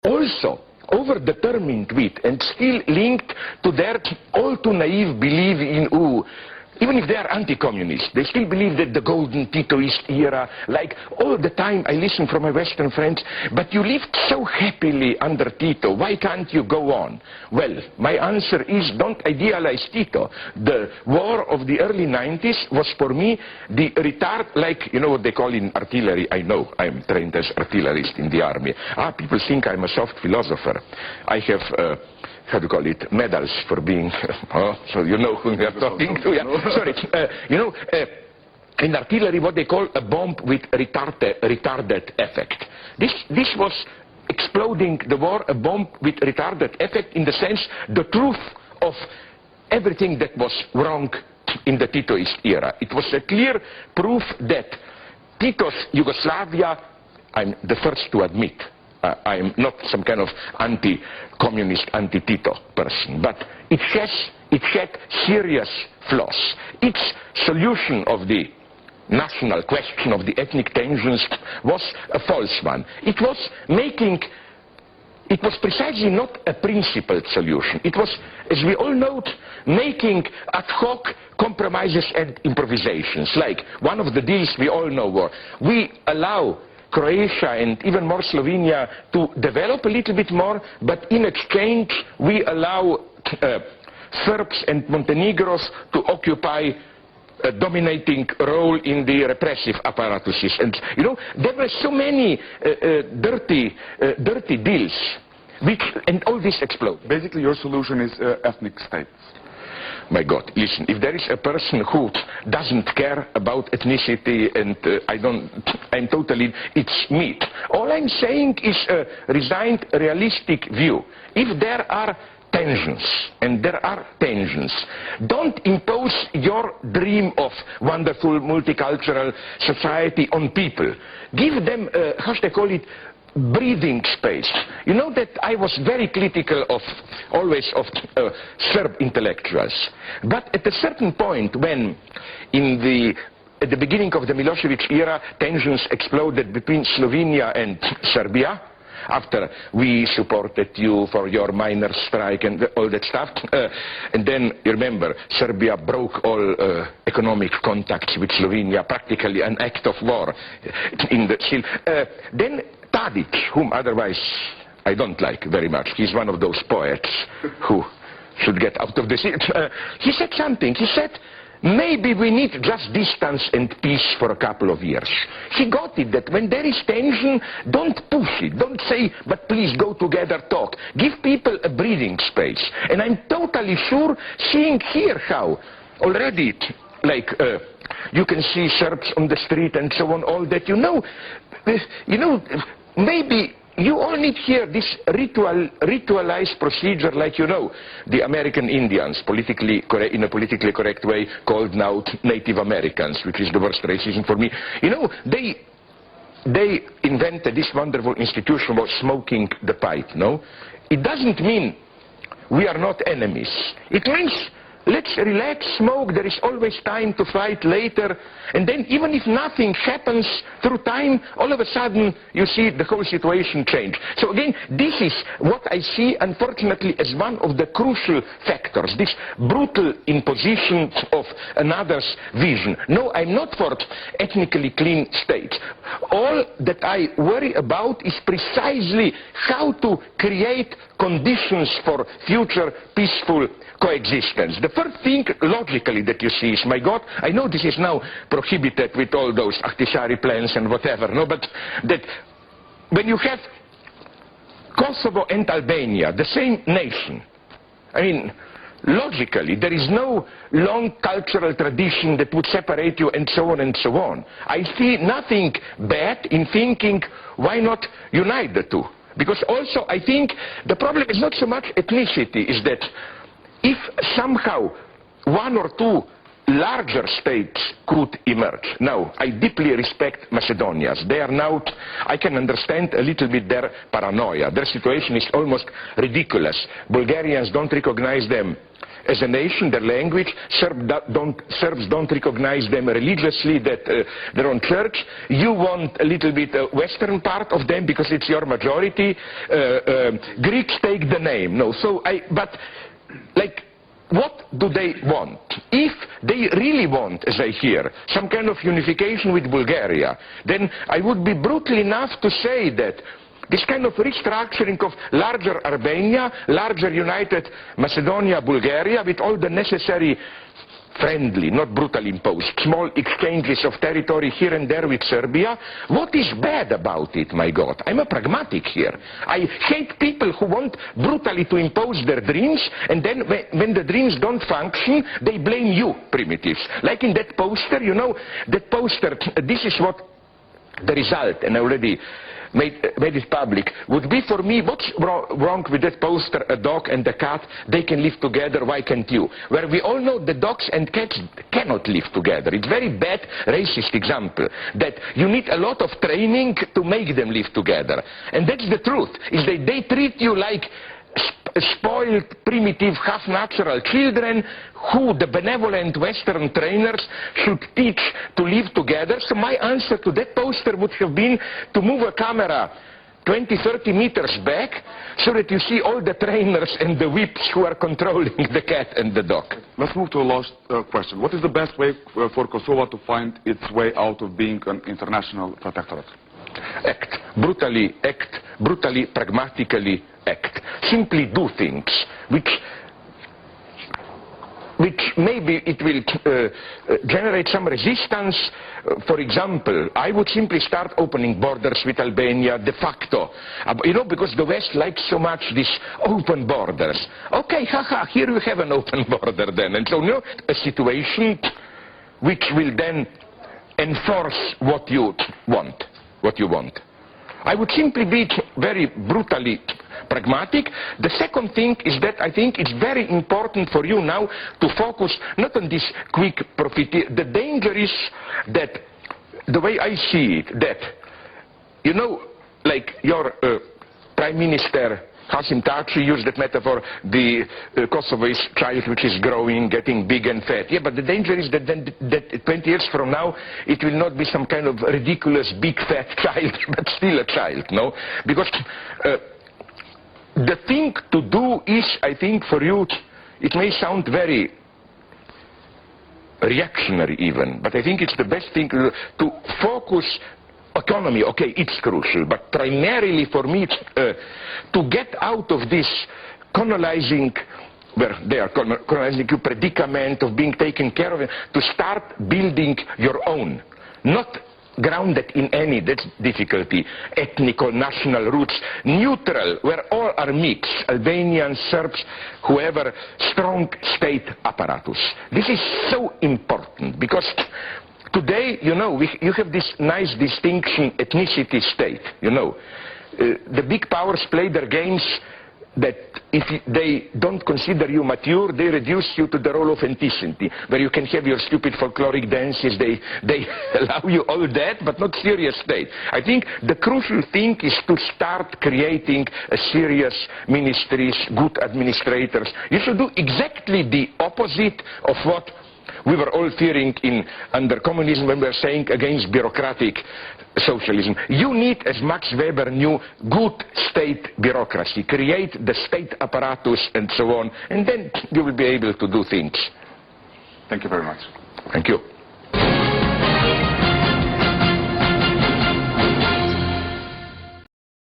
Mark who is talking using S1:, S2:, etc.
S1: also over-determined with and still linked to their all too naive belief in, even if they are anti-communist, they still believe that the golden Titoist era, like all the time I listen from my Western friends, but you lived so happily under Tito, why can't you go on? Well, my answer is, don't idealize Tito. The war of the early 90s was for me the retard, like, you know what they call in artillery, I know, I'm trained as artillerist in the army. People think I'm a soft philosopher. I have how do you call it, medals for being, so you know who we are talking to, yeah. Sorry, in artillery what they call a bomb with retarded effect. This was exploding the war, a bomb with retarded effect, in the sense, the truth of everything that was wrong in the Titoist era. It was a clear proof that Tito's Yugoslavia, I'm the first to admit, I'm not some kind of anti-communist, anti-Tito person, but it had serious flaws. Its solution of the national question, of the ethnic tensions, was a false one. It was precisely not a principled solution. It was, as we all know, making ad hoc compromises and improvisations. Like one of the deals we all know were, we allow Croatia and even more Slovenia to develop a little bit more, but in exchange we allow Serbs and Montenegros to occupy a dominating role in the repressive apparatuses. And you know, there were so many dirty deals, and all this exploded.
S2: Basically your solution is ethnic states.
S1: My God, listen, if there is a person who doesn't care about ethnicity, and I'm totally, it's me. All I'm saying is a resigned, realistic view. If there are tensions, and there are tensions, don't impose your dream of wonderful multicultural society on people. Give them, how should I call it, breathing space. You know that I was very critical always of Serb intellectuals, but at a certain point when at the beginning of the Milosevic era tensions exploded between Slovenia and Serbia, after we supported you for your miners' strike and all that stuff, and then you remember Serbia broke all economic contacts with Slovenia, practically an act of war in the then Tadic, whom otherwise I don't like very much, he's one of those poets who should get out of the city. He said something. He said, maybe we need just distance and peace for a couple of years. He got it, that when there is tension, don't push it. Don't say, but please go together, talk. Give people a breathing space. And I'm totally sure, seeing here how already, like, you can see Serbs on the street and so on, all that, you know, maybe you all need here this ritualized procedure, like, you know, the American Indians, in a politically correct way, called now Native Americans, which is the worst racism for me. You know, they invented this wonderful institution about smoking the pipe, no? It doesn't mean we are not enemies. It means, let's relax, smoke, there is always time to fight later, and then even if nothing happens through time, all of a sudden you see the whole situation change. So again, this is what I see, unfortunately, as one of the crucial factors, this brutal imposition of another's vision. No, I'm not for ethnically clean states. All that I worry about is precisely how to create conditions for future peaceful coexistence. The first thing, logically, that you see is, my God, I know this is now prohibited with all those Ahtisaari plans and whatever, no, but that when you have Kosovo and Albania, the same nation, I mean, logically, there is no long cultural tradition that would separate you, and so on and so on. I see nothing bad in thinking, why not unite the two? Because also, I think the problem is not so much ethnicity, is that if somehow one or two larger states could emerge. Now, I deeply respect Macedonians. They are now, I can understand a little bit their paranoia. Their situation is almost ridiculous. Bulgarians don't recognize them as a nation, their language. Serbs don't recognize them religiously, their own church. You want a little bit western part of them because it's your majority. Greeks take the name. No, so but like, what do they want? If they really want, as I hear, some kind of unification with Bulgaria, then I would be brutal enough to say that this kind of restructuring of larger Albania, larger United Macedonia, Bulgaria, with all the necessary friendly, not brutally imposed, small exchanges of territory here and there with Serbia. What is bad about it, my God? I'm a pragmatic here. I hate people who want brutally to impose their dreams, and then when the dreams don't function, they blame you, primitives. Like in that poster, you know, that poster, this is what the result, and I already made it public, would be for me, what's wrong with that poster, a dog and a cat, they can live together, why can't you? Where we all know that dogs and cats cannot live together. It's very bad racist example, that you need a lot of training to make them live together. And that's the truth, is that they treat you like spoiled, primitive, half-natural children who the benevolent Western trainers should teach to live together. So my answer to that poster would have been to move a camera 20, 30 meters back so that you see all the trainers and the whips who are controlling the cat and the dog.
S2: Let's move to a last question. What is the best way for Kosovo to find its way out of being an international protectorate?
S1: Act. Brutally, pragmatically act. Simply do things which maybe it will generate some resistance. For example, I would simply start opening borders with Albania de facto. You know, because the West likes so much these open borders. Okay, haha, here you have an open border then. And so, you know, a situation which will then enforce what you want. I would simply be very brutally pragmatic. The second thing is that I think it's very important for you now to focus not on this quick profit. The danger is that, the way I see it, that, you know, like your Prime Minister Hasim Tači used that metaphor, the Kosovo is child which is growing, getting big and fat. Yeah, but the danger is that then that 20 years from now, it will not be some kind of ridiculous big fat child, but still a child, no? Because the thing to do is, I think, for you, it may sound very reactionary even, but I think it's the best thing to focus. Economy, okay, it's crucial, but primarily for me to get out of this colonizing, where they are colonizing you, predicament of being taken care of, to start building your own, not grounded in any, that's difficulty, ethnic or national roots, neutral, where all are mixed, Albanians, Serbs, whoever, strong state apparatus. This is so important, because today, you know, you have this nice distinction, ethnicity state, you know. The big powers play their games that if they don't consider you mature, they reduce you to the role of ethnicity, where you can have your stupid folkloric dances, they allow you all that, but not serious state. I think the crucial thing is to start creating a serious ministries, good administrators. You should do exactly the opposite of what we were all fearing under communism when we were saying against bureaucratic socialism. You need, as Max Weber knew, good state bureaucracy. Create the state apparatus and so on, and then you will be able to do things.
S2: Thank you very much.
S1: Thank you.